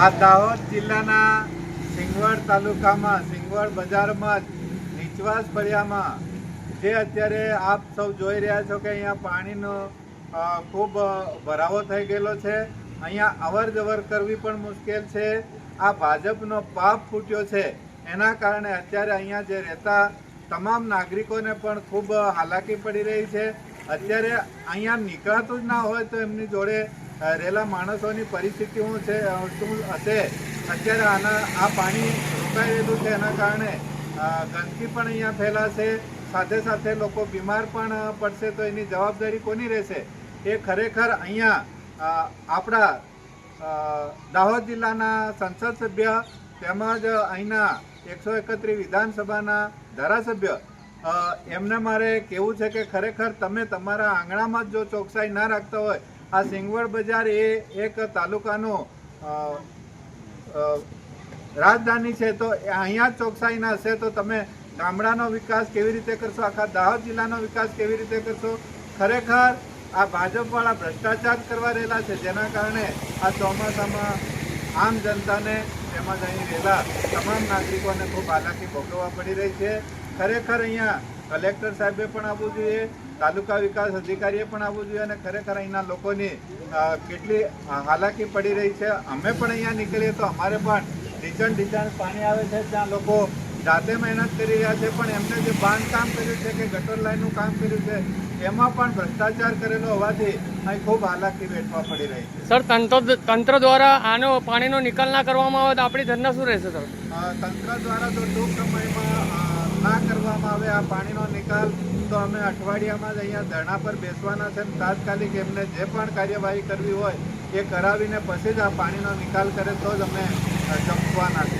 આ દાહોદ જિલ્લાના સિંગવડ તાલુકામાં સિંગવડ બજારમાં નીચવાસ ફળિયામાં જે અત્યારે આપ સૌ જોઈ રહ્યા છો કે અહીંયા પાણીનો ખૂબ ભરાવો થઈ ગયેલો છે। અહીંયા અવર જવર કરવી પણ મુશ્કેલ છે। આ ભાજપનો પાપ ફૂટ્યો છે, એના કારણે અત્યારે અહીંયા જે રહેતા તમામ નાગરિકોને પણ ખૂબ હાલાકી પડી રહી છે। અત્યારે અહીંયા નીકળાતું જ ના હોય તો એમની જોડે રહેલા માણસોની પરિસ્થિતિ શું હશે। અત્યારે આ પાણી રોકાઈ રહેલું છે, એના કારણે ગંદકી પણ અહીંયા ફેલાશે, સાથે સાથે લોકો બીમાર પણ પડશે, તો એની જવાબદારી કોની રહેશે? એ ખરેખર અહીંયા આપણા દાહોદ જિલ્લાના સંસદ સભ્ય તેમજ અહીંના 131 વિધાનસભાના ધારાસભ્ય એમને મારે કહેવું છે કે ખરેખર તમે તમારા આંગણામાં જ જો ચોકસાઈ ના રાખતા હોય, આ સિંગવડ બજાર એ એક તાલુકાનું રાજધાની છે, તો અહીંયા જ ચોકસાઈ ના હશે તો તમે ગામડાનો વિકાસ કેવી રીતે કરશો? આખા દાહોદ જિલ્લાનો વિકાસ કેવી રીતે કરશો? ખરેખર આ ભાજપવાળા ભ્રષ્ટાચાર કરવા રહેલા છે, જેના કારણે આ ચોમાસામાં આમ જનતાને તેમજ અહીં રહેલા તમામ નાગરિકોને ખૂબ હાલાકી ભોગવવા પડી રહી છે। ખરેખર અહીંયા કલેક્ટર સાહેબે પણ આવવું જોઈએ, તાલુકા વિકાસ અધિકારીએ પણ આવવું જોઈએ, અને ખરેખર અહીંના લોકોની કેટલી હાલાકી પડી રહી છે। અમે પણ અહીંયા નીકળીએ તો અમારે પણ ઢીચણ પાણી આવે છે, ત્યાં લોકો જાતે મહેનત કરી રહ્યા છે, પણ એમને જે બાંધકામ કર્યું છે કે ગટર લાઈનનું કામ કર્યું છે એમાં પણ ભ્રષ્ટાચાર કરેલો હોવાથી અહીં ખૂબ હાલાકી વેઠવા પડી રહી છે। સર, તંત્ર દ્વારા આનો પાણીનો નિકાલ ના કરવામાં આવે તો આપણી ધરના શું રહેશે? સર, તંત્ર દ્વારા તો ટૂંક સમયમાં ના કરવામાં આવે આ પાણીનો નિકાલ તો અમે અઠવાડિયામાં જ અહીંયા ધરણા પર બેસવાના છે। તાત્કાલિક એમને જે પણ કાર્યવાહી કરવી હોય એ કરાવીને પછી જ આ પાણીનો નિકાલ કરે તો જ અમે જમવાના છે।